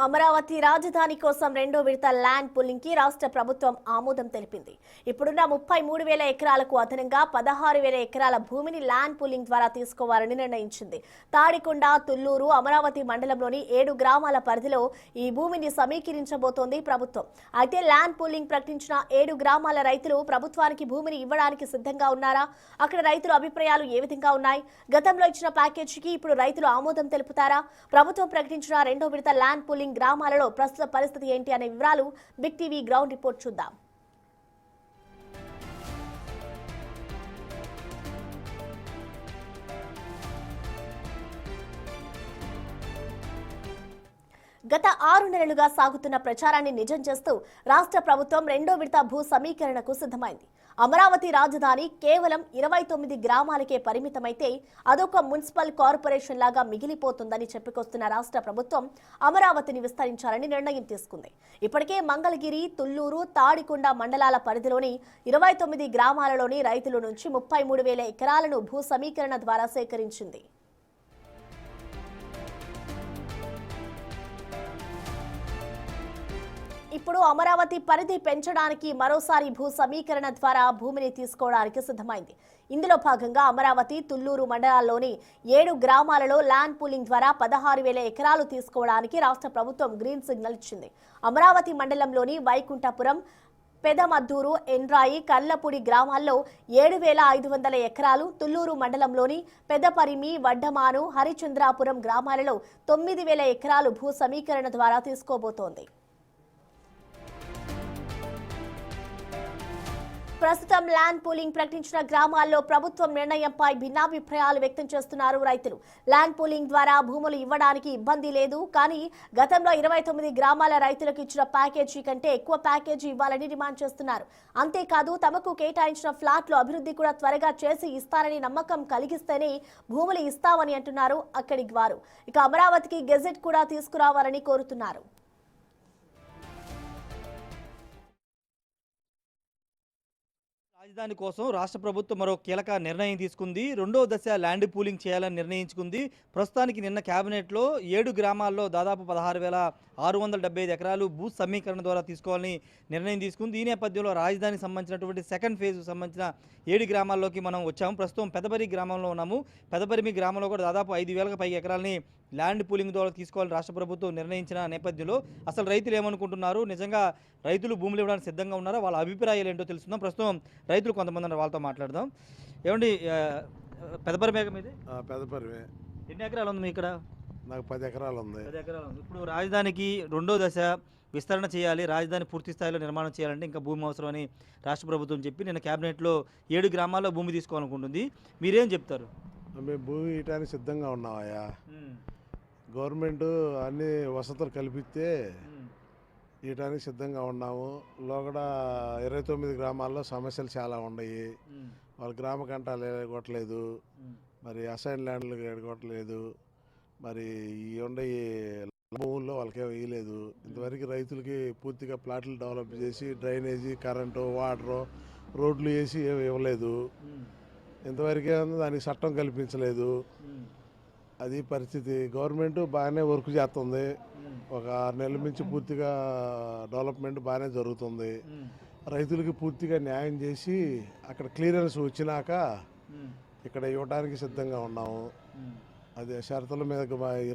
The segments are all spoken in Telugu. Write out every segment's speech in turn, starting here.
అమరావతి రాజధాని కోసం రెండో విడత ల్యాండ్ పూలింగ్ కి రాష్ట్ర ప్రభుత్వం ఆమోదం తెలిపింది. ఇప్పుడున్న 33,000 ఎకరాలకు అదనంగా 16,000 ఎకరాల భూమిని ల్యాండ్ పూలింగ్ ద్వారా తీసుకోవాలని నిర్ణయించింది. తాడికొండ, తుళ్లూరు, అమరావతి మండలంలోని 7 గ్రామాల పరిధిలో ఈ భూమిని సమీకరించబోతోంది ప్రభుత్వం. అయితే ల్యాండ్ పూలింగ్ ప్రకటించిన 7 గ్రామాల రైతులు ప్రభుత్వానికి భూమిని ఇవ్వడానికి సిద్ధంగా ఉన్నారా? అక్కడ రైతుల అభిప్రాయాలు ఏ విధంగా ఉన్నాయి? గతంలో ఇచ్చిన ప్యాకేజీకి ఇప్పుడు రైతులు ఆమోదం తెలుపుతారా? ప్రభుత్వం ప్రకటించిన రెండో విడత ల్యాండ్ పూలింగ్ గ్రామాలలో ప్రస్తుత పరిస్థితి ఏంటి అనే వివరాలు బిగ్ టీవీ గ్రౌండ్ రిపోర్ట్ చూద్దాం. గత 6 నెలలుగా సాగుతున్న ప్రచారాన్ని నిజం చేస్తూ రాష్ట్ర ప్రభుత్వం రెండో విడత భూ సమీకరణకు సిద్ధమైంది. అమరావతి రాజధాని కేవలం 29 గ్రామాలకే పరిమితమైతే అదొక మున్సిపల్ కార్పొరేషన్ లాగా మిగిలిపోతుందని చెప్పుకొస్తున్న రాష్ట్ర ప్రభుత్వం అమరావతిని విస్తరించాలని నిర్ణయం తీసుకుంది. ఇప్పటికే మంగళగిరి, తుళ్లూరు, తాడికొండ మండలాల పరిధిలోని 29 గ్రామాలలోని రైతుల నుంచి 33,000 ఎకరాలను భూ సమీకరణ ద్వారా సేకరించింది. ఇప్పుడు అమరావతి పరిధి పెంచడానికి మరోసారి భూ సమీకరణ ద్వారా భూమిని తీసుకోవడానికి సిద్ధమైంది. ఇందులో భాగంగా అమరావతి, తుళ్లూరు మండలాల్లోని 7 గ్రామాలలో ల్యాండ్ పూలింగ్ ద్వారా 16,000 ఎకరాలు తీసుకోవడానికి రాష్ట్ర ప్రభుత్వం గ్రీన్ సిగ్నల్ ఇచ్చింది. అమరావతి మండలంలోని వైకుంఠపురం, పెదమద్దూరు, ఎండ్రాయి, కర్లపూడి గ్రామాల్లో 7,500 ఎకరాలు, తుళ్లూరు మండలంలోని పెదపరిమి, వడ్డమాను, హరిచంద్రాపురం గ్రామాలలో 9,000 ఎకరాలు భూ సమీకరణ ద్వారా తీసుకోబోతోంది. ప్రస్తుతం ల్యాండ్ పూలింగ్ ప్రకటించిన గ్రామాల్లో ప్రభుత్వం నిర్ణయంపై భిన్నాభిప్రాయాలు వ్యక్తం చేస్తున్నారు రైతులు. ల్యాండ్ పూలింగ్ ద్వారా భూములు ఇవ్వడానికి ఇబ్బంది లేదు, కానీ గతంలో 29 గ్రామాల రైతులకు ఇచ్చిన ప్యాకేజీ కంటే ఎక్కువ ప్యాకేజీ ఇవ్వాలని డిమాండ్ చేస్తున్నారు. అంతేకాదు తమకు కేటాయించిన ఫ్లాట్లు అభివృద్ధి కూడా త్వరగా చేసి ఇస్తారని నమ్మకం కలిగిస్తేనే భూములు ఇస్తామని అంటున్నారు అక్కడి వారు. ఇక అమరావతికి గెజెట్ కూడా తీసుకురావాలని కోరుతున్నారు. రాజధాని కోసం రాష్ట్ర ప్రభుత్వం మరో కీలక నిర్ణయం తీసుకుంది. రెండో దశ ల్యాండ్ పూలింగ్ చేయాలని నిర్ణయించుకుంది. ప్రస్తుతానికి నిన్న కేబినెట్లో 7 గ్రామాల్లో దాదాపు 16,675 ఎకరాలు భూ సమీకరణ ద్వారా తీసుకోవాలని నిర్ణయం తీసుకుంది. ఈ నేపథ్యంలో రాజధానికి సంబంధించినటువంటి సెకండ్ ఫేజ్కు సంబంధించిన 7 గ్రామాల్లోకి మనం వచ్చాము. ప్రస్తుతం పెదపరి గ్రామంలో ఉన్నాము. పెదపరిమి గ్రామంలో కూడా దాదాపు 5,000కు పైగా ఎకరాలని ల్యాండ్ పూలింగ్ ద్వారా తీసుకోవాలని రాష్ట్ర ప్రభుత్వం నిర్ణయించిన నేపథ్యంలో అసలు రైతులు ఏమనుకుంటున్నారు, నిజంగా రైతులు భూములు ఇవ్వడానికి సిద్ధంగా ఉన్నారా, వాళ్ళ అభిప్రాయాలు ఏంటో తెలుసుకుందాం. ప్రస్తుతం రైతులు కొంతమంది ఉన్నారు, వాళ్ళతో మాట్లాడదాం. ఏమండి, పెదపరిమే మీది? పెదపరిమే. ఎన్ని ఎకరాలు ఉంది మీ ఇక్కడ? నాకు 10 ఎకరాలు ఉంది. 10 ఎకరాలు ఉంది. ఇప్పుడు రాజధానికి రెండో దశ విస్తరణ చేయాలి, రాజధాని పూర్తి స్థాయిలో నిర్మాణం చేయాలంటే ఇంకా భూమి అవసరం అని రాష్ట్ర ప్రభుత్వం చెప్పి నిన్న క్యాబినెట్లో 7 గ్రామాల్లో భూమి తీసుకోవాలనుకుంటుంది. మీరేం చెప్తారు? మేము భూమి ఇవ్వడానికి సిద్ధంగా ఉన్నామయ్యా. గవర్నమెంట్ అన్ని వసతులు కల్పిస్తే ఇవ్వడానికి సిద్ధంగా ఉన్నాము. లోగడ 29 గ్రామాల్లో సమస్యలు చాలా ఉన్నాయి. వాళ్ళ గ్రామ కంటాలు ఎగొట్టలేదు, మరి అసైన్ ల్యాండ్లు ఎగొట్టలేదు, మరి ఈ ఉండే భూముల్లో వాళ్ళకేం వేయలేదు. ఇంతవరకు రైతులకి పూర్తిగా ప్లాట్లు డెవలప్ చేసి డ్రైనేజీ, కరెంటు, వాటరు, రోడ్లు వేసి ఏమి ఇవ్వలేదు. ఇంతవరకే దానికి చట్టం కల్పించలేదు. అది పరిస్థితి. గవర్నమెంట్ బాగానే వర్క్ చేస్తుంది. ఒక 6 నెలల నుంచి పూర్తిగా డెవలప్మెంట్ బాగానే జరుగుతుంది. రైతులకి పూర్తిగా న్యాయం చేసి అక్కడ క్లియరెన్స్ వచ్చినాక ఇక్కడ ఇవ్వడానికి సిద్ధంగా ఉన్నాము. అదే షరతుల మీద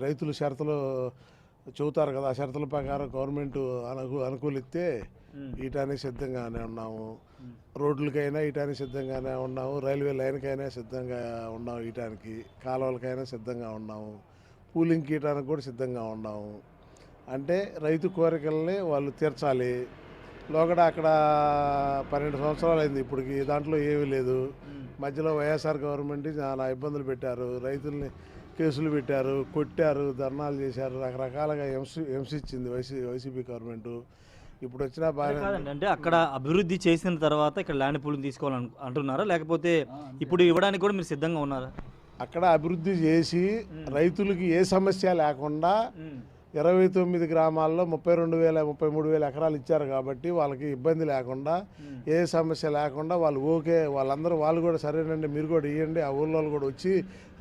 రైతులు షరతులు చెబుతారు కదా, ఆ షరతుల ప్రకారం గవర్నమెంట్ అనుకూలిస్తే ఇటానికి సిద్ధంగానే ఉన్నాము. రోడ్లకైనా ఇటానికి సిద్ధంగానే ఉన్నాము. రైల్వే లైన్కైనా సిద్ధంగా ఉన్నాము. ఇటానికి కాలువలకైనా సిద్ధంగా ఉన్నాము. పూలింగ్కి ఇటానికి కూడా సిద్ధంగా ఉన్నాము. అంటే రైతు కోరికల్ని వాళ్ళు తీర్చాలి. లోగడ అక్కడ 12 సంవత్సరాలు అయింది ఇప్పటికి, దాంట్లో ఏమీ లేదు. మధ్యలో వైఎస్ఆర్ గవర్నమెంట్ చాలా ఇబ్బందులు పెట్టారు, రైతుల్ని కేసులు పెట్టారు, కొట్టారు, ధర్నాలు చేశారు, రకరకాలుగా హింసించింది వైసీపీ గవర్నమెంట్. ఇప్పుడు వచ్చినా బాగా. అంటే అక్కడ అభివృద్ధి చేసిన తర్వాత ఇక్కడ ల్యాండ్ పూలింగ్ తీసుకోవాలని అంటున్నారా, లేకపోతే ఇప్పుడు ఇవ్వడానికి కూడా మీరు సిద్ధంగా ఉన్నారా? అక్కడ అభివృద్ధి చేసి రైతులకి ఏ సమస్య లేకుండా 29 గ్రామాల్లో 33,000 ఎకరాలు ఇచ్చారు కాబట్టి వాళ్ళకి ఇబ్బంది లేకుండా, ఏ సమస్య లేకుండా వాళ్ళు ఓకే, వాళ్ళు కూడా సరేనండి మీరు కూడా ఇవ్వండి, ఆ ఊళ్ళో కూడా వచ్చి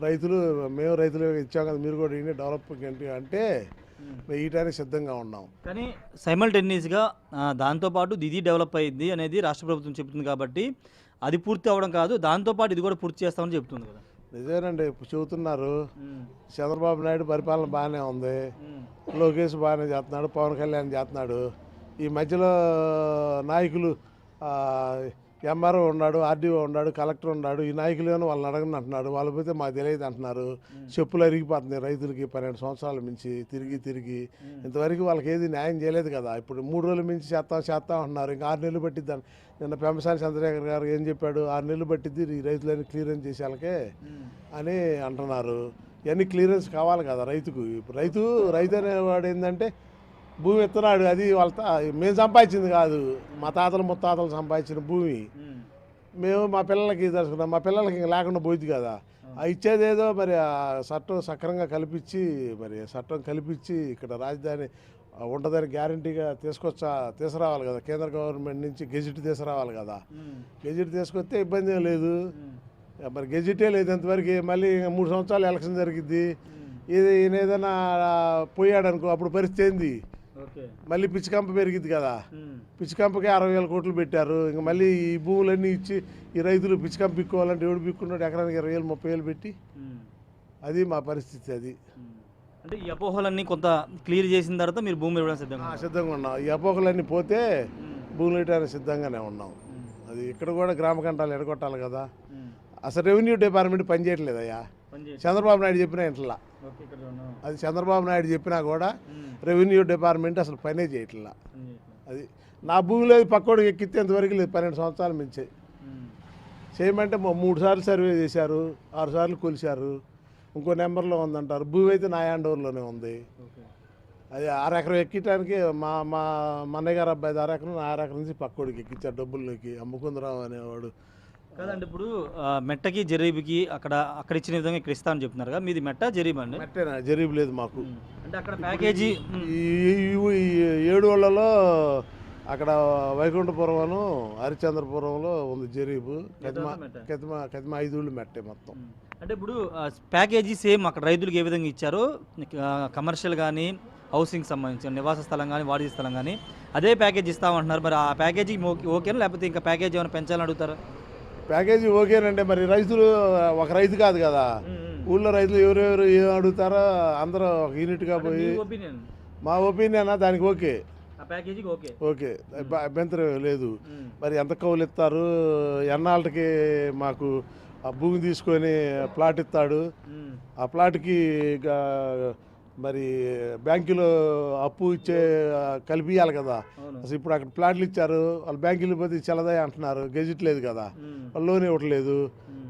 రైతులు మేము రైతులు ఇచ్చాం కదా మీరు కూడా ఇవ్వండి డెవలప్మెంట్ అంటే మేము ఇయటానికి సిద్ధంగా ఉన్నాం. కానీ సైమల్టేనియస్గా దాంతోపాటు ఇది డెవలప్ అయ్యింది అనేది రాష్ట్ర ప్రభుత్వం చెబుతుంది కాబట్టి అది పూర్తి అవ్వడం కాదు, దాంతోపాటు ఇది కూడా పూర్తి చేస్తామని చెప్తుంది కదా. నిజమేనండి, ఇప్పుడు చెబుతున్నారు. చంద్రబాబు నాయుడు పరిపాలన బాగానే ఉంది, లోకేష్ బాగానే చేస్తున్నాడు, పవన్ కళ్యాణ్ చేస్తున్నాడు. ఈ మధ్యలో నాయకులు ఎంఆర్ఓ ఉన్నాడు, ఆర్డీఓ ఉన్నాడు, కలెక్టర్ ఉన్నాడు. ఈ నాయకులేమో వాళ్ళని అడగని అంటున్నాడు, వాళ్ళు పోతే మాకు తెలియదు అంటున్నారు. చెప్పులు అరిగిపోతున్నాయి రైతులకి 12 సంవత్సరాల మించి తిరిగి ఇంతవరకు వాళ్ళకి ఏది న్యాయం చేయలేదు కదా. ఇప్పుడు 3 రోజుల మించి చేస్తాం అంటున్నారు. ఇంకా 6 నెలలు పట్టిద్ది. నిన్న పెంపసాని చంద్రశేఖర్ గారు ఏం చెప్పాడు, 6 నెలలు పట్టిద్ది ఈ రైతులన్నీ క్లియరెన్స్ చేసేళ్ళకే అని అంటున్నారు. ఇవన్నీ క్లియరెన్స్ కావాలి కదా రైతుకు. ఇప్పుడు రైతు అనేవాడు ఏంటంటే భూమి ఇస్తున్నాడు, అది వాళ్ళ మేము సంపాదించింది కాదు, మా తాతలు ముత్తాతలు సంపాదించిన భూమి మేము మా పిల్లలకి తెలుసుకున్నాం. మా పిల్లలకి ఇంకా లేకుండా పోయింది కదా. ఇచ్చేదేదో మరి ఆ చట్టం సక్రంగా కల్పించి ఇక్కడ రాజధాని ఉంటుందని గ్యారంటీగా తీసుకురావాలి కదా. కేంద్ర గవర్నమెంట్ నుంచి గెజిట్ తీసుకురావాలి కదా. గెజిట్ తీసుకొస్తే ఇబ్బంది ఏం లేదు. మరి గెజిటే లేదు ఇంతవరకు. మళ్ళీ 3 సంవత్సరాలు ఎలక్షన్ జరిగిద్ది. ఇది ఈయన ఏదైనా పోయాడు అనుకో, అప్పుడు పరిస్థితి ఏంది? మళ్ళీ పిచ్చికంప పెరిగిద్ది కదా. పిచ్చికంపకి 60,000 కోట్లు పెట్టారు. ఇంకా మళ్ళీ ఈ భూములన్నీ ఇచ్చి ఈ రైతులు పిచ్చికంప పిక్కోవాలంటే ఎవడు పిక్కున్నాడు? ఎకరానికి 20,000 30,000 పెట్టి. అది మా పరిస్థితి. అది అంటే ఈ అపోహలన్నీ కొంత క్లియర్ చేసిన తర్వాత మీరు భూమి ఇవ్వడం సిద్ధంగా ఉన్నాం. ఈ అపోహలన్నీ పోతే భూములు ఇవ్వడానికి సిద్ధంగానే ఉన్నాం. అది ఇక్కడ కూడా గ్రామ కంటాలు ఎడగొట్టాలి కదా. అసలు రెవెన్యూ డిపార్ట్మెంట్ పనిచేయట్లేదయ్యా. చంద్రబాబు నాయుడు చెప్పినా ఇంట్లా, అది చంద్రబాబు నాయుడు చెప్పినా కూడా రెవెన్యూ డిపార్ట్మెంట్ అసలు పనే చేయట్లా. అది నా భూమిలో పక్కోడికి ఎక్కితే ఇంతవరకు లేదు. 12 సంవత్సరాల మించి చేయమంటే 3 సార్లు సర్వే చేశారు, 6 సార్లు కొలిశారు. ఇంకో నెంబర్లో ఉందంటారు. భూమి అయితే నా హ్యాండ్ ఓవర్లోనే ఉంది. అది 6 ఎకరం ఎక్కటానికి మా అన్నయ్య గారు అబ్బాయి 6 ఎకరం, 6 ఎకరం నుంచి పక్కోడికి ఎక్కించారు డబ్బుల్లోకి. అమ్ముకుందరావు అనేవాడు. కదండి. ఇప్పుడు మెట్టకి జరీబుకి అక్కడ ఇచ్చిన విధంగా ఇక్కడ ఇస్తా అని చెప్తున్నారు కదా. మీది మెట్ట జరీబు అండి? మెట్టేనా, జరీబు లేదు మాకు. అంటే అక్కడ ప్యాకేజీ ఈ 7 ఊళ్ళలో అక్కడ వైకుంఠపురం హరిశ్చంద్రపురంలో ఉంది జరీబు. కదిమ 5 ఊళ్ళు మెట్టే మొత్తం. అంటే ఇప్పుడు ప్యాకేజీ సేమ్ అక్కడ రైతులకు ఏ విధంగా ఇచ్చారో కమర్షియల్ కానీ హౌసింగ్ సంబంధించిన నివాస స్థలం కానీ వాణిజ్య స్థలం కానీ అదే ప్యాకేజ్ ఇస్తామంటున్నారు. మరి ఆ ప్యాకేజీ ఓకేనా, లేకపోతే ఇంకా ప్యాకేజీ ఏమైనా పెంచాలని అడుగుతారా? ప్యాకేజీ ఓకేనంటే మరి రైతులు ఒక రైతు కాదు కదా. ఊళ్ళో రైతులు ఎవరెవరు ఏం అడుగుతారో అందరూ ఒక యూనిట్గా పోయి మా ఒపీనియన్ దానికి ఓకే, ఓకే, అభ్యంతరం లేదు. మరి ఎంత కౌలు ఇస్తారు, ఎన్నాళ్ళకి మాకు ఆ భూమి తీసుకొని ప్లాట్ ఇస్తాడు, ఆ ప్లాట్కి మరి బ్యాంకులో అప్పు ఇచ్చే కలిపియాలి కదా. అసలు ఇప్పుడు అక్కడ ప్లాట్లు ఇచ్చారు, వాళ్ళు బ్యాంకులు పోతే చెల్లదాయి అంటున్నారు, గెజిట్ లేదు కదా, వాళ్ళు లోన్ ఇవ్వట్లేదు.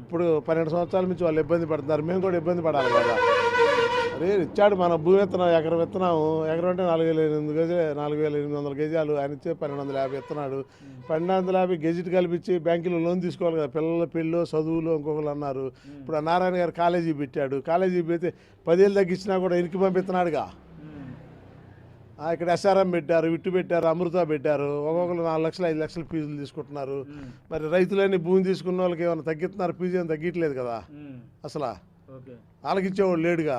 ఇప్పుడు 12 సంవత్సరాల నుంచి వాళ్ళు ఇబ్బంది పడుతున్నారు, మేము కూడా ఇబ్బంది పడాలి కదా. అరే ఇచ్చాడు మన భూమి విత్తనం, ఎకరం విత్తనాము, ఎకరం అంటే 4,800 గజాలు, 4,800 గజాలు. ఆయన ఇచ్చే 1,250 ఇస్తున్నాడు. 1,250 గెజిట్ కల్పించి బ్యాంకులో లోన్ తీసుకోవాలి కదా. పిల్లల పెళ్ళి చదువులు ఇంకొకరు అన్నారు. ఇప్పుడు ఆ నారాయణ గారు కాలేజీ పెట్టాడు, కాలేజీ పెడితే 10,000 తగ్గించినా కూడా ఇనికి పంపిస్తున్నాడుగా. ఇక్కడ ఎస్ఆర్ఎం పెట్టారు, విట్టు పెట్టారు, అమృత పెట్టారు. ఒక్కొక్కరు 4 లక్షలు 5 లక్షలు ఫీజులు తీసుకుంటున్నారు. మరి రైతులన్నీ భూమి తీసుకున్న వాళ్ళకి ఏమైనా తగ్గిస్తున్నారు? ఫీజు ఏమైనా తగ్గట్లేదు కదా. అసలు వాళ్ళకి ఇచ్చేవాళ్ళు లేడుగా.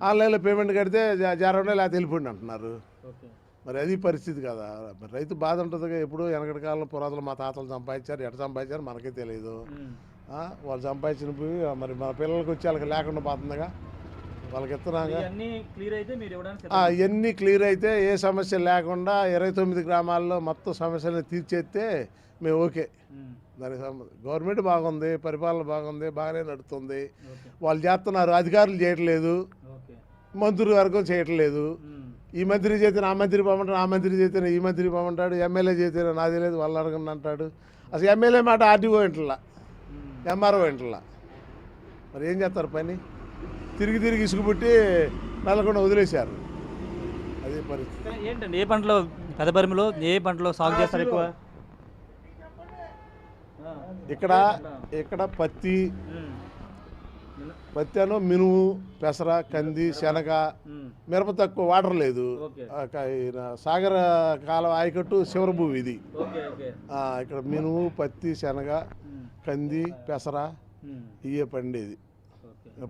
ఆన్లైన్లో పేమెంట్ కడితే జారవడే లేకపోతే వెళ్ళిపోండి అంటున్నారు. మరి అది పరిస్థితి కదా. మరి రైతు బాధ ఉంటుందిగా. ఎప్పుడు వెనకటి కాలంలో పురాతన మా తాతలు సంపాదించారు, ఎట సంపాదించారు మనకే తెలియదు. వాళ్ళు సంపాదించిన భూమి మరి మన పిల్లలకి వచ్చి వాళ్ళకి లేకుండా పోతుందిగా. వాళ్ళకి ఇస్తున్నాగా. ఇవన్నీ క్లియర్ అయితే ఏ సమస్య లేకుండా 29 గ్రామాల్లో మొత్తం సమస్యలను తీర్చేస్తే మేము ఓకే. దానికి గవర్నమెంట్ బాగుంది, పరిపాలన బాగుంది, బాగానే నడుస్తుంది. వాళ్ళు చేస్తున్నారు, అధికారులు చేయట్లేదు, మంత్రుల వర్గం చేయట్లేదు. ఈ మంత్రి చేతనే ఆ మంత్రి పోమంటాడు, ఆ మంత్రి చేతనే ఈ మంత్రి పోమంటాడు, ఎమ్మెల్యే చేతనే నాది లేదు వాళ్ళు అడగండి అంటాడు. అసలు ఎమ్మెల్యే మాట ఆర్టీఓ ఇంటలా, ఎంఆర్ఓ ఇంటలా. మరి ఏం చేస్తారు పని? తిరిగి ఇసుకుపుట్టి నల్లకుండా వదిలేశారు. అదే పరిస్థితి. ఏంటండి ఏ పంటలో పెద్ద పరిమిలో ఏ పంటలో సాగు చేస్తారు ఎక్కువ? ఇక్కడ పత్తి అను, మినుము, పెసర, కంది, శనగ, మిరప తక్కువ, వాటర్ లేదు. సాగర కాలం ఆయకట్టు శివర భూమి ఇది. ఇక్కడ మినుము, పత్తి, శనగ, కంది, పెసర ఇవే పండేది.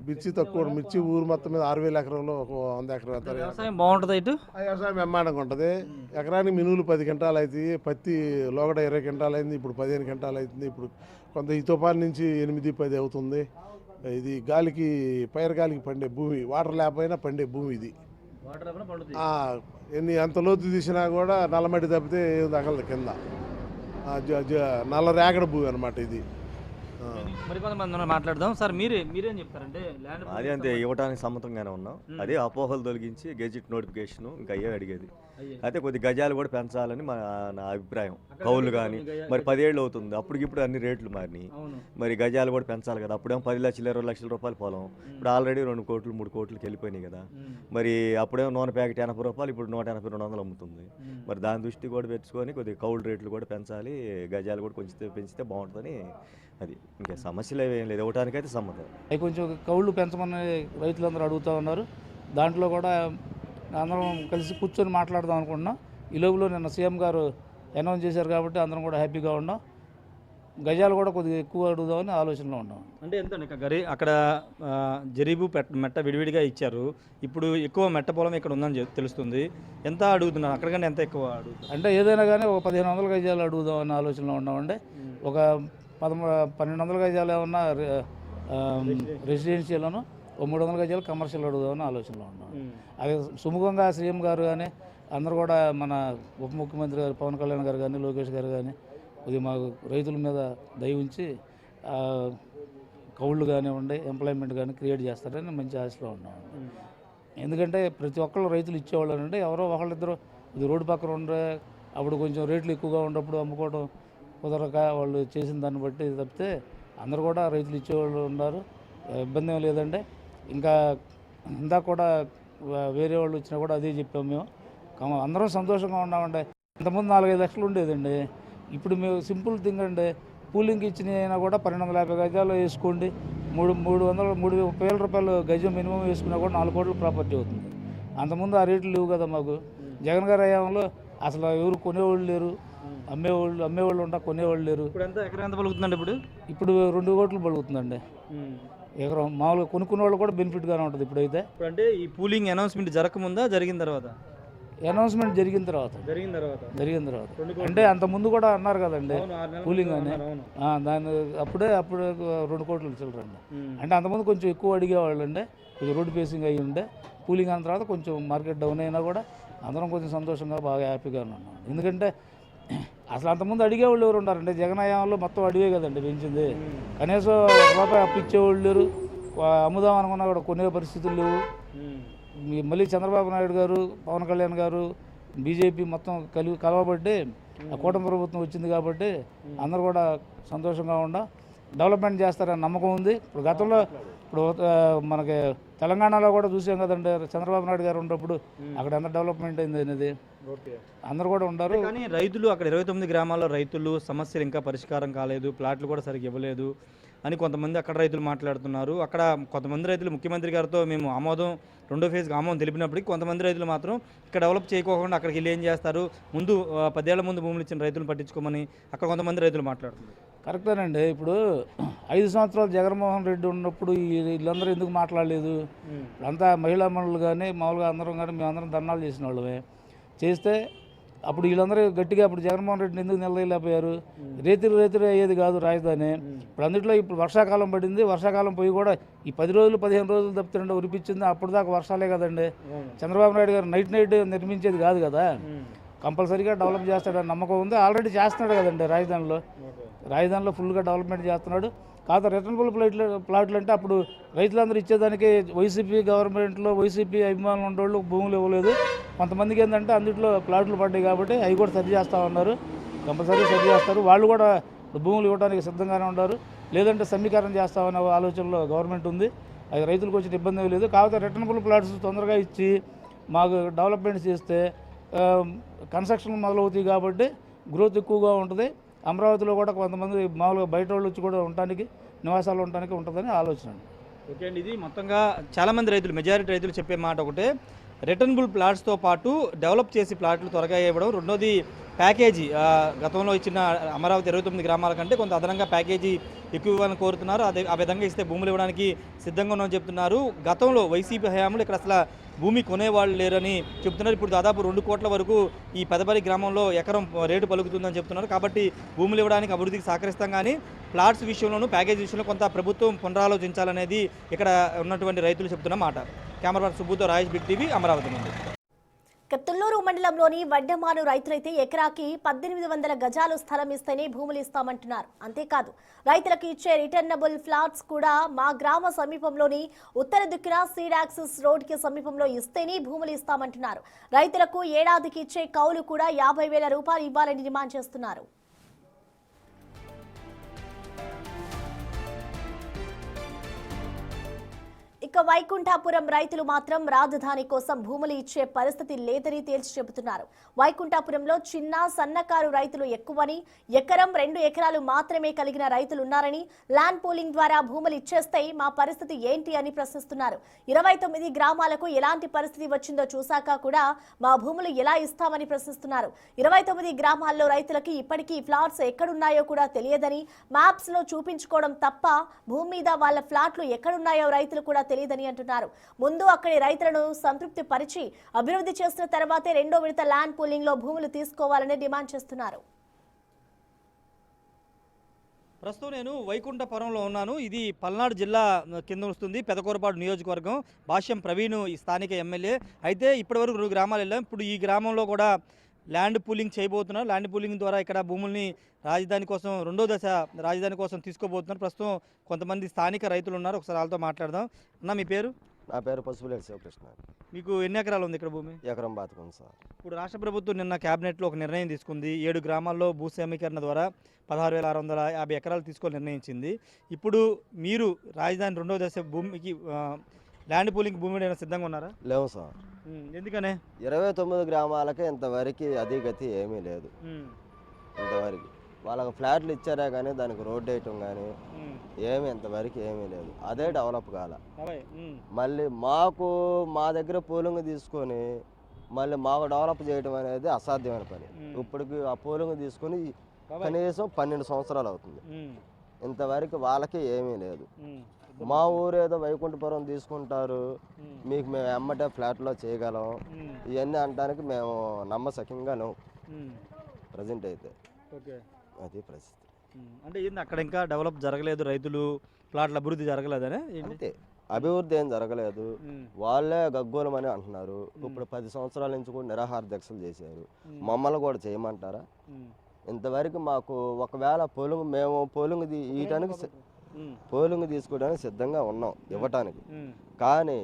మిర్చి తక్కువ, మిర్చి ఊరు మొత్తం మీద 6,000 ఎకరంలో ఒక 100 ఎకరం వేస్తారు. వ్యవసాయం బాగుంటుంది ఇటు. ఆ వ్యవసాయం బ్రహ్మాండంగా ఉంటుంది. ఎకరానికి మినువులు 10 క్వింటాలు అవుతాయి, పత్తి లోగడ 20 క్వింటాలు అయింది, ఇప్పుడు 15 క్వింటాలు అవుతుంది. ఇప్పుడు కొంత ఈ తుఫాన్ నుంచి 8-10 అవుతుంది. ఇది గాలికి పైరగాలికి పండే భూమి, వాటర్ లేకపోయినా పండే భూమి ఇది. ఎంత లోతు తీసినా కూడా నల్లమట్టి తప్పితే ఏం తగలదు కింద. నల్ల రేగడ భూమి అనమాట ఇది. మరి కొంతమంది మాట్లాడదాం. సార్ మీరేం చెప్తారంటే ల్యాండ్ అదే అంతే, ఇవ్వడానికి సమ్మతంగానే ఉన్నాం. అదే అపోహలు తొలగించి గెజిట్ నోటిఫికేషన్ ఇంకా అయ్యే అడిగేది. అయితే కొద్ది గజాలు కూడా పెంచాలని నా అభిప్రాయం. కౌలు కానీ మరి 10 ఏళ్ళు అవుతుంది, అప్పటికిప్పుడు అన్ని రేట్లు మారినాయి. మరి గజాలు కూడా పెంచాలి కదా. అప్పుడేమో 10 లక్షలు 20 లక్షల రూపాయలు పొలం, ఇప్పుడు ఆల్రెడీ 2 కోట్లు 3 కోట్లకి వెళ్ళిపోయినాయి కదా. మరి అప్పుడేమో నూనె ప్యాకెట్ 80 రూపాయలు, ఇప్పుడు 180-200 అమ్ముతుంది. మరి దాని దృష్టి కూడా పెంచుకొని కొద్దిగా కౌలు రేట్లు కూడా పెంచాలి, గజాలు కూడా కొంచెం పెంచితే బాగుంటుందని. అది ఇంకా సమస్యలు ఏం లేదు, ఇవ్వడానికైతే సమ్మతం. అవి కొంచెం కౌళ్ళు పెంచమని రైతులందరూ అడుగుతూ ఉన్నారు. దాంట్లో కూడా అందరం కలిసి కూర్చొని మాట్లాడదాం అనుకుంటున్నాం. ఈ లోపల నిన్న సీఎం గారు అనౌన్స్ చేశారు కాబట్టి అందరం కూడా హ్యాపీగా ఉన్నాం. గజాలు కూడా కొద్దిగా ఎక్కువ అడుగుదామని ఆలోచనలో ఉన్నాం. అంటే ఎంత అక్కడ జరీబు మెట్ట విడివిడిగా ఇచ్చారు, ఇప్పుడు ఎక్కువ మెట్ట పొలం ఇక్కడ ఉందని తెలుస్తుంది. ఎంత అడుగుతున్నారు అక్కడికంటే ఎంత ఎక్కువ అడుగుతున్నారు? అంటే ఏదైనా కానీ ఒక 1500 గజాలు అడుగుదామని ఆలోచనలో ఉన్నామండి. ఒక 1200 గజాలు ఏమన్నా రెసిడెన్షియల్ను, ఒక 300 గజాలు కమర్షియల్ అడుగుదామని ఆలోచనలో ఉన్నాం. అది సుముఖంగా సీఎం గారు కానీ అందరూ కూడా, మన ఉప ముఖ్యమంత్రి గారు పవన్ కళ్యాణ్ గారు కానీ లోకేష్ గారు కానీ ఇది మాకు రైతుల మీద దయ ఉంచి కౌళ్ళు కానివ్వండి, ఎంప్లాయ్మెంట్ కానీ క్రియేట్ చేస్తారని మంచి ఆశలో ఉన్నాం. ఎందుకంటే ప్రతి ఒక్కళ్ళు రైతులు ఇచ్చేవాళ్ళు అంటే ఎవరో ఒకళ్ళిద్దరు ఇది రోడ్డు పక్కన ఉండే అప్పుడు కొంచెం రేట్లు ఎక్కువగా ఉన్నప్పుడు అమ్ముకోవడం కుదరక వాళ్ళు చేసిన దాన్ని బట్టి తప్పితే అందరూ కూడా రైతులు ఇచ్చేవాళ్ళు ఉన్నారు, ఇబ్బంది ఏం లేదండి. ఇంకా ఇందాక కూడా వేరే వాళ్ళు వచ్చినా కూడా అదే చెప్పాము మేము. అందరం సంతోషంగా ఉన్నామండి. ఇంతకుముందు 4-5 లక్షలు ఉండేదండి, ఇప్పుడు మేము సింపుల్ థింగ్ అండి. కూలింగ్కి ఇచ్చిన అయినా కూడా 1250 గజాలు వేసుకోండి, 30,000 రూపాయలు గజం మినిమం వేసుకున్నా కూడా 4 కోట్ల ప్రాపర్టీ అవుతుంది. అంతకుముందు ఆ రేట్లు లేవు కదా మాకు. జగన్ గారి హయాంలో అసలు ఎవరు కొనేవాళ్ళు లేరు, అమ్మేవాళ్ళు ఉంటా కొనేవాళ్ళు లేరు. ఇప్పుడు ఎకరం పలుకుతుందండి? ఇప్పుడు 2 కోట్లు పలుకుతుందండి ఎకరం. మామూలుగా కొనుక్కునే వాళ్ళు కూడా బెనిఫిట్గానే ఉంటుంది ఇప్పుడైతే. ఇప్పుడు అంటే ఈ పూలింగ్ అనౌన్స్మెంట్ జరగకముందా జరిగిన తర్వాత? అనౌన్స్మెంట్ జరిగిన తర్వాత అంటే అంత ముందు కూడా అన్నారు కదండి కూలింగ్ అని. దాని అప్పుడు 2 కోట్లు చిల్లరండి. అంటే అంతకుముందు కొంచెం ఎక్కువ అడిగేవాళ్ళు అండి, కొంచెం రోడ్డు ఫేసింగ్ అయ్యి ఉండే. కూలింగ్ అయిన తర్వాత కొంచెం మార్కెట్ డౌన్ అయినా కూడా అందరం కొంచెం సంతోషంగా బాగా హ్యాపీగా ఉన్నాం. ఎందుకంటే అసలు అంతకుముందు అడిగేవాళ్ళు ఎవరు ఉన్నారండి? జగన్ హయాంలో మొత్తం అడిగే కదండి పెంచింది. కనీసం రూపాయి అప్పిచ్చేవాళ్ళు లేరు, అమ్ముదాం అనుకున్నా కూడా కొనే పరిస్థితులు లేవు. మళ్ళీ చంద్రబాబు నాయుడు గారు, పవన్ కళ్యాణ్ గారు, బీజేపీ మొత్తం కలవబట్టి ఆ కూటమి ప్రభుత్వం వచ్చింది కాబట్టి అందరూ కూడా సంతోషంగా ఉండ డెవలప్మెంట్ చేస్తారని నమ్మకం ఉంది. ఇప్పుడు గతంలో మనకి తెలంగాణలో కూడా చూసాం కదండి, చంద్రబాబు నాయుడు గారు ఉన్నప్పుడు అక్కడ ఎంత డెవలప్మెంట్ అయింది అనేది అందరూ కూడా ఉంటారు. కానీ రైతులు అక్కడ 29 గ్రామాల్లో రైతులు సమస్యలు ఇంకా పరిష్కారం కాలేదు, ప్లాట్లు కూడా సరిగ్గా ఇవ్వలేదు అని కొంతమంది అక్కడ రైతులు మాట్లాడుతున్నారు. అక్కడ కొంతమంది రైతులు ముఖ్యమంత్రి గారితో మేము రెండో ఫేజ్కి ఆమోదం తెలిపినప్పటికీ కొంతమంది రైతులు మాత్రం ఇక్కడ డెవలప్ చేయకోకుండా అక్కడికి వెళ్ళి ఏం చేస్తారు, 10 ఏళ్ల ముందు భూములు ఇచ్చిన రైతులను పట్టించుకోమని అక్కడ కొంతమంది రైతులు మాట్లాడుతున్నారు. కరెక్టేనండి. ఇప్పుడు 5 సంవత్సరాలు జగన్మోహన్ రెడ్డి ఉన్నప్పుడు వీళ్ళందరూ ఎందుకు మాట్లాడలేదు? అంతా మహిళా మండలి కానీ మామూలుగా అందరం కానీ మేమందరం ధర్నాలు చేసిన వాళ్ళమే చేస్తే అప్పుడు వీళ్ళందరూ గట్టిగా అప్పుడు జగన్మోహన్ రెడ్డిని ఎందుకు నిలదీయలేకపోయారు? రేతిరి అయ్యేది కాదు రాజధాని. ఇప్పుడు అందులో ఇప్పుడు వర్షాకాలం పడింది, వర్షాకాలం పోయి కూడా ఈ 10 రోజులు 15 రోజులు తప్పితే ఉరిపించింది. అప్పుడు దాకా వర్షాలే కదండి. చంద్రబాబు నాయుడు గారు నైట్ నిర్మించేది కాదు కదా, కంపల్సరీగా డెవలప్ చేస్తాడని నమ్మకం ఉంది. ఆల్రెడీ చేస్తున్నాడు కదండి రాజధానిలో ఫుల్గా డెవలప్మెంట్ చేస్తున్నాడు. కాదు రిటర్నబుల్ ప్లాట్లు అంటే అప్పుడు రైతులందరూ ఇచ్చేదానికి వైసీపీ గవర్నమెంట్లో వైసీపీ అభిమానులు ఉండేవాళ్ళు భూములు ఇవ్వలేదు. కొంతమందికి ఏంటంటే అందులో ప్లాట్లు పడ్డాయి కాబట్టి అవి కూడా సరి చేస్తూ ఉన్నారు, కంపల్సరీ సరి చేస్తారు. వాళ్ళు కూడా భూములు ఇవ్వడానికి సిద్ధంగానే ఉన్నారు. లేదంటే సమీకరణ చేస్తామనే ఆలోచనలో గవర్నమెంట్ ఉంది. అది రైతులకు వచ్చిన ఇబ్బంది లేదు. కాకపోతే రిటర్నబుల్ ప్లాట్స్ తొందరగా ఇచ్చి మాకు డెవలప్మెంట్ చేస్తే కన్స్ట్రక్షన్ మొదలవుతాయి కాబట్టి గ్రోత్ ఎక్కువగా ఉంటుంది. అమరావతిలో కూడా కొంతమంది మామూలుగా బయట వాళ్ళు వచ్చి కూడా ఉండటానికి, నివాసాలు ఉండటానికి ఉంటుందని ఆలోచన. ఓకే అండి, ఇది మొత్తంగా చాలామంది రైతులు, మెజారిటీ రైతులు చెప్పే మాట ఒకటే, రిటర్నబుల్ ప్లాట్స్తో పాటు డెవలప్ చేసి ప్లాట్లు త్వరగా ఇవ్వడం, రెండోది ప్యాకేజీ గతంలో ఇచ్చిన అమరావతి 29 గ్రామాల కంటే కొంత అదనంగా ప్యాకేజీ ఎక్కువ ఇవ్వాలని కోరుతున్నారు. అదే ఆ విధంగా ఇస్తే భూములు ఇవ్వడానికి సిద్ధంగా ఉన్నామని చెప్తున్నారు. గతంలో వైసీపీ హయాంలో ఇక్కడ అసలు భూమి కొనేవాళ్ళు లేరని చెప్తున్నారు. ఇప్పుడు దాదాపు 2 కోట్ల వరకు ఈ పెదపల్లి గ్రామంలో ఎకరం రేటు పలుకుతుందని చెప్తున్నారు. కాబట్టి భూములు ఇవ్వడానికి అభివృద్ధికి సహకరిస్తాం, కానీ ప్లాట్స్ విషయంలోనూ ప్యాకేజీ విషయంలో కొంత ప్రభుత్వం పునరాలోచించాలనేది ఇక్కడ ఉన్నటువంటి రైతులు చెప్తున్న మాట. కెమెరా పర్సన్ సుబ్బుతో రాజేష్, బిగ్ టీవీ, అమరావతి నుండి. తుళ్లూరు మండలంలోని వడ్డమాను రైతులైతే ఎకరాకి 1800 గజాలు స్థలం ఇస్తేనే భూములు ఇస్తామంటున్నారు. అంతేకాదు రైతులకు ఇచ్చే రిటర్నబుల్ ఫ్లాట్స్ కూడా మా గ్రామ సమీపంలోని ఉత్తర దిక్కున సీడ్ యాక్సెస్ రోడ్ కి సమీపంలో ఇస్తేనే భూములు ఇస్తామంటున్నారు. రైతులకు ఏడాదికి ఇచ్చే కౌలు కూడా 50,000 రూపాయలు ఇవ్వాలని డిమాండ్ చేస్తున్నారు. ఇక వైకుంఠాపురం రైతులు మాత్రం రాజధాని కోసం భూములు ఇచ్చే పరిస్థితి లేదని తేల్చి చెబుతున్నారు. వైకుంఠాపురంలో చిన్న సన్నకారు రైతులు ఎక్కువని, ఎకరం 2 ఎకరాలు మాత్రమే కలిగిన రైతులున్నారని, ల్యాండ్ పూలింగ్ ద్వారా భూములు ఇచ్చేస్తే మా పరిస్థితి ఏంటి అని ప్రశ్నిస్తున్నారు. 29 గ్రామాలకు ఎలాంటి పరిస్థితి వచ్చిందో చూశాక కూడా మా భూములు ఎలా ఇస్తామని ప్రశ్నిస్తున్నారు. 29 గ్రామాల్లో రైతులకి ఇప్పటికీ ఫ్లాట్స్ ఎక్కడున్నాయో కూడా తెలియదని, మ్యాప్స్ లో చూపించుకోవడం తప్ప భూమి మీద వాళ్ళ ఫ్లాట్లు ఎక్కడున్నాయో రైతులు కూడా తెలియదని అంటున్నారు. ముందు అక్కడి రైతులను సంతృప్తి పరిచి అభివృద్ధి చేసిన తర్వాతే 2వ విడత ల్యాండ్ పూలింగ్ లో భూములు తీసుకోవాలని డిమాండ్ చేస్తున్నారు. ప్రస్తుతం నేను వైకుంఠపురంలో ఉన్నాను. ఇది పల్నాడు జిల్లా కింద వస్తుంది, పెదకూరపాడు నియోజకవర్గం. భాష్యం ప్రవీణ్ ఈ స్థానిక ఎమ్మెల్యే. అయితే ఇప్పటివరకు 2 గ్రామాలు వెళ్ళాం. ఇప్పుడు ఈ గ్రామంలో కూడా ల్యాండ్ పూలింగ్ చేయబోతున్నారు. ల్యాండ్ పూలింగ్ ద్వారా ఇక్కడ భూముల్ని రాజధాని కోసం 2వ దశ రాజధాని కోసం తీసుకోబోతున్నారు. ప్రస్తుతం కొంతమంది స్థానిక రైతులు ఉన్నారు, ఒకసారి వాళ్ళతో మాట్లాడదాం. అన్న, మీ పేరు? నా పేరు పసుపులేటి శివకృష్ణ. మీకు ఎన్ని ఎకరాలు ఉంది ఇక్కడ భూమి? ఎకరం బాతుకుంది సార్. ఇప్పుడు రాష్ట్ర ప్రభుత్వం నిన్న క్యాబినెట్లో ఒక నిర్ణయం తీసుకుంది. 7 గ్రామాల్లో భూ సమీకరణ ద్వారా 16,650 ఎకరాలు తీసుకోవాలని నిర్ణయించింది. ఇప్పుడు మీరు రాజధాని 2వ దశ భూమికి ల్యాండ్ పూలింగ్ భూమి ఏమైనా సిద్ధంగా ఉన్నారా? లేవు సార్. ఎందుకనే? 29 గ్రామాలకే ఇంతవరకు అధిగతి ఏమీ లేదు. ఇంతవరకు వాళ్ళకి ఫ్లాట్లు ఇచ్చారా కానీ దానికి రోడ్ వేయటం కానీ ఏమి ఇంతవరకు ఏమీ లేదు. అదే డెవలప్ కాల. మళ్ళీ మా దగ్గర పూలింగ్ తీసుకొని మళ్ళీ మాకు డెవలప్ చేయడం అనేది అసాధ్యమైన పని. ఇప్పటికి ఆ పూలింగ్ తీసుకొని కనీసం 12 సంవత్సరాలు అవుతుంది. ఇంతవరకు వాళ్ళకి ఏమీ లేదు. మా ఊరు ఏదో వైకుంఠపురం తీసుకుంటారు, మీకు మేము ఎమ్మటే ఫ్లాట్లో చేయగలం, ఇవన్నీ అనడానికి మేము నమ్మశక్యంగా లేవు ప్రజెంట్ అయితే. అది పరిస్థితి. అంటే ఏంది అక్కడ ఇంకా డెవలప్ జరగలేదు, రైతులు ప్లాట్ల అభివృద్ధి జరగలేదనే? అంతే, అభివృద్ధి ఏం జరగలేదు. వాళ్ళే గగ్గోలమని అంటున్నారు. ఇప్పుడు 10 సంవత్సరాల నుంచి కూడా నిరాహార దీక్షలు చేశారు. మమ్మల్ని కూడా చేయమంటారా? ఇంతవరకు మాకు ఒకవేళ మేము పోలింగ్ తీసుకోవడానికి సిద్ధంగా ఉన్నాం ఇవ్వటానికి, కానీ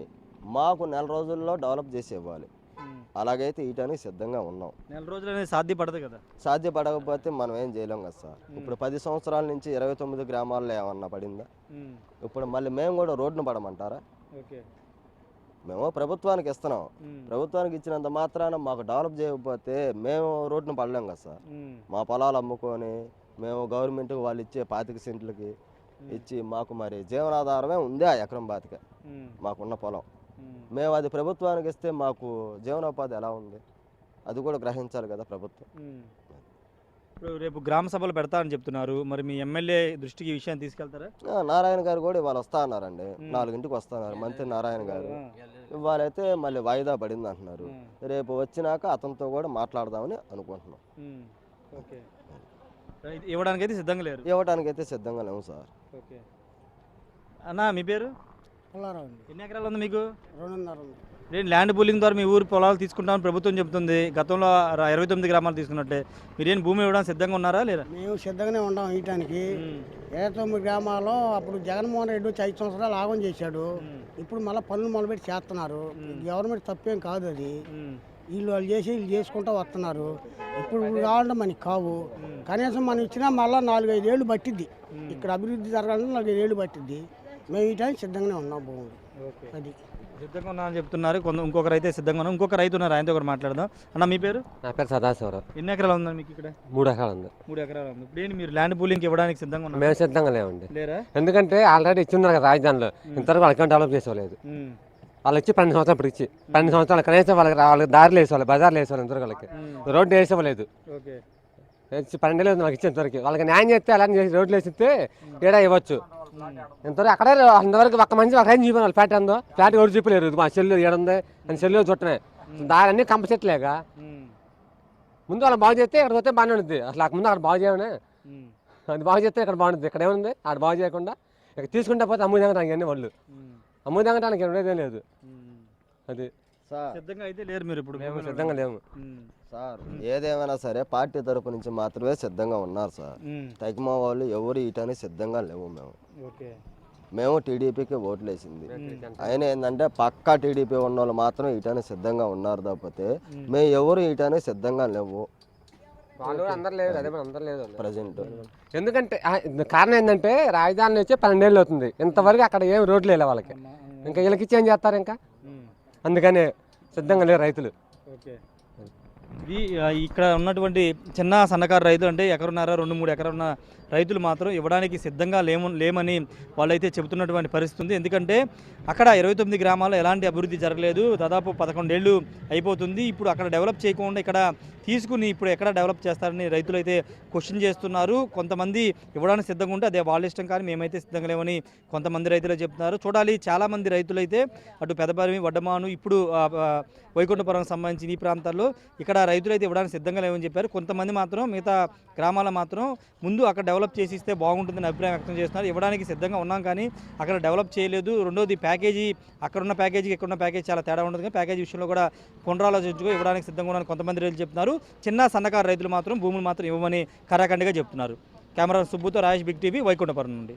మాకు 4 రోజుల్లో డెవలప్ చేసి ఇవ్వాలి. అలాగైతే ఇవ్వటానికి సిద్ధంగా ఉన్నాం. 4 రోజులు అనేది సాధ్యపడదు కదా. సాధ్యపడకపోతే మనం ఏం చేయలేం కదా సార్. ఇప్పుడు 10 సంవత్సరాల నుంచి 29 గ్రామాల్లో ఏమన్నా పడిందా? ఇప్పుడు మళ్ళీ మేము కూడా రోడ్డును పడమంటారా? మేము ప్రభుత్వానికి ఇస్తున్నాం. ప్రభుత్వానికి ఇచ్చినంత మాత్రాన మాకు డెవలప్ చేయకపోతే మేము రోడ్డును పడలేం కదా సార్. మా పొలాలు అమ్ముకొని మేము గవర్నమెంట్కి వాళ్ళు ఇచ్చే 25 సెంట్లకి ఇచ్చి మాకు మరి జీవనాధారమే ఉంది ఆ ఎకరం బాతిక మాకున్న పొలం. మేము అది ప్రభుత్వానికి ఇస్తే మాకు జీవనోపాధి ఎలా ఉంది? అది కూడా గ్రహించాలి కదా ప్రభుత్వం. ఇప్పుడు రేపు గ్రామ సభలు పెడతా అని చెప్తున్నారు, మరి మీ ఎమ్మెల్యే దృష్టికి ఈ విషయాన్ని తీసుకెళ్తారా? నారాయణ గారు కూడా ఇవాళ వస్తా అన్నారండి. 4ంటికి వస్తున్నారు మంత్రి నారాయణ గారు. ఇవాళైతే మళ్ళీ వాయిదా పడింది అంటున్నారు. రేపు వచ్చినాక అతనితో కూడా మాట్లాడదామని అనుకుంటున్నాం. ఇవ్వడానికైతే సిద్ధంగా లేరు? ఇవ్వడానికైతే సిద్ధంగా లేవు సార్. అన్నా, మీ పేరు? ఎన్ని ఎకరాలు ఉంది మీకు? 2.5 ఉంది. నేను ల్యాండ్ పూలింగ్ ద్వారా మీ ఊరు పొలాలు తీసుకుంటామని ప్రభుత్వం చెబుతుంది. గతంలో 29 గ్రామాలు తీసుకున్నట్టే మీరేం భూమి ఇవ్వడానికి సిద్ధంగా ఉన్నారా లేదా? మేము సిద్ధంగానే ఉన్నాం ఇవ్వటానికి. 29 గ్రామాల్లో అప్పుడు జగన్మోహన్ రెడ్డి వచ్చి 5 సంవత్సరాలు ఆగం చేశాడు. ఇప్పుడు మళ్ళీ పనులు మొదలుపెట్టి చేస్తున్నారు. గవర్నమెంట్ తప్పేం కాదు అది. వాళ్ళు చేసుకుంటూ వస్తున్నారు. ఇప్పుడు కావాలంటే మనకి కావు. కనీసం మనం ఇచ్చినా మళ్ళీ 4-5 ఏళ్ళు పట్టిద్ది. ఇక్కడ అభివృద్ధి జరగాలంటే 4-5 ఏళ్ళు పట్టిద్ది. మేము ఇవ్వడానికి సిద్ధంగానే ఉన్నాం భూములు. అది సిద్ధంగా ఉన్నా అని చెప్తున్నారు. ఇంకొక రైతే సిద్ధంగా ఉన్నారు. ఇంకొక రైతు ఉన్నారు, ఆయనతో ఒకటి మాట్లాడదాం. అన్న, మీ పేరు? నా పేరు సదాశివరావు. ఎన్ని ఎకరాలు ఉందా మీకు ఇక్కడ? 3 ఎకరాలు ఉంది. 3 ఎకరాలు ఉంది. ఇప్పుడు ఏంటి మీరు ల్యాండ్ పూలింగ్ ఇవ్వడానికి సిద్ధంగా ఉన్నారు? మేము సిద్ధంగా లేవండి. లేరా? ఎందుకంటే ఆల్రెడీ ఇచ్చున్నారు కదా రాజధానిలో. ఇంతవరకు వాళ్ళకి డెవలప్ చేసుకోలేదు. వాళ్ళు ఇచ్చి 12 సంవత్సరాలు ఇప్పుడు ఇచ్చి 12 సంవత్సరాలు కనీసం వాళ్ళకి దారిలో వేసేవాళ్ళు, బజార్లో వేసేవాళ్ళు ఇంతవరకు వాళ్ళకి రోడ్డు వేసేవాళ్ళు. 12 ఏళ్ళు నాకు ఇచ్చేంతవరకు వాళ్ళకి న్యాయం చేస్తే అలాగే చేసి రోడ్లు వేసిస్తే ఏడా ఇవ్వచ్చు. ఇంతవరకు అక్కడే అంతవరకు ఒక్క మంచి ఒక ఏం చూపాను. ఫ్లాట్ ఉందో ఫ్లాట్ ఎవరు చూపలేరు. మా సెల్లు ఏడుంది అని సెల్లు చుట్టమే దాని అన్ని కంప చెట్లేక ముందు వాళ్ళు బాగు చేస్తే ఇక్కడ పోతే బాగానే ఉంటుంది. అసలు ముందు అక్కడ బాగు చేయమని అది బాగు చేస్తే ఇక్కడ బాగుంటుంది. ఇక్కడ ఏముంది అక్కడ బాగు చేయకుండా ఇక్కడ తీసుకుంటే పోతే అమ్ముదానికి అన్ని వాళ్ళు అమ్ముదానికి ఉండేదే లేదు. అది సార్ సిద్ధంగా అయితే లేరు మీరు ఇప్పుడు. మేము సిద్ధంగా లేము సార్. ఏదేమైనా సరే పార్టీ తరపు నుంచి మాత్రమే సిద్ధంగా ఉన్నారు సార్. తగ్గిమ వాళ్ళు ఎవరు ఇయటానికి సిద్ధంగా లేవు. మేము టీడీపీకి ఓట్లు వేసింది. ఆయన ఏంటంటే పక్కా టీడీపీ ఉన్న వాళ్ళు మాత్రం ఇయటానికి సిద్ధంగా ఉన్నారు తప్పితే మేము ఎవరు ఇయటానికి సిద్ధంగా లేవు వాళ్ళు అందరు లేదు. అదే అందరు లేదు ప్రజెంట్. ఎందుకంటే కారణం ఏంటంటే రాజధాని వచ్చి 12 ఏళ్ళు అవుతుంది. ఇంతవరకు అక్కడ ఏం రోడ్లు లేవు వాళ్ళకి. ఇంకా వీళ్ళకి ఇచ్చి ఏం చేస్తారు ఇంకా. అందుకనే సిద్ధంగా లేరు రైతులు. ఇది ఇక్కడ ఉన్నటువంటి చిన్న సన్నకారు రైతులు అంటే ఎకరున్నర 2-3 ఎకరాలు ఉన్న రైతులు మాత్రం ఇవ్వడానికి సిద్ధంగా లేమని వాళ్ళైతే చెబుతున్నటువంటి పరిస్థితి ఉంది. ఎందుకంటే అక్కడ 29 గ్రామాల్లో ఎలాంటి అభివృద్ధి జరగలేదు. దాదాపు 11 ఏళ్ళు అయిపోతుంది. ఇప్పుడు అక్కడ డెవలప్ చేయకుండా ఇక్కడ తీసుకుని ఇప్పుడు ఎక్కడ డెవలప్ చేస్తారని రైతులు అయితే క్వశ్చన్ చేస్తున్నారు. కొంతమంది ఇవ్వడానికి సిద్ధంగా ఉంటే అదే వాళ్ళ ఇష్టం, కానీ మేమైతే సిద్ధంగా లేవని కొంతమంది రైతులు చెప్తున్నారు. చూడాలి. చాలామంది రైతులైతే అటు పెదపరిమి, వడ్డమాను, ఇప్పుడు వైకుంఠపురం సంబంధించిన ఈ ప్రాంతాల్లో ఇక్కడ రైతులైతే ఇవ్వడానికి సిద్ధంగా లేవని చెప్పారు. కొంతమంది మాత్రం మిగతా గ్రామాల మాత్రం ముందు అక్కడ డెవలప్ చేసి ఇస్తే బాగుంటుందని అభిప్రాయం వ్యక్తం చేస్తున్నారు. ఇవ్వడానికి సిద్ధంగా ఉన్నాం కానీ అక్కడ డెవలప్ చేయలేదు. రెండోది ప్యాకేజీ, అక్కడున్న ప్యాకేజీకి ఇక్కడున్న ప్యాకేజీ చాలా తేడా ఉంటుంది. కానీ ప్యాకేజీ విషయంలో కూడా పునరాలోచించుకో ఇవ్వడానికి సిద్ధంగా ఉన్నారని కొంతమంది రైతులు చెప్తున్నారు. చిన్న సన్నకారు రైతులు మాత్రం భూములు మాత్రం ఇవ్వమని ఖరాఖండిగా చెప్తున్నారు. కెమెరా సుబ్బుతో రాజేష్, బిగ్ టీవీ, వైకుంఠపురం నుండి.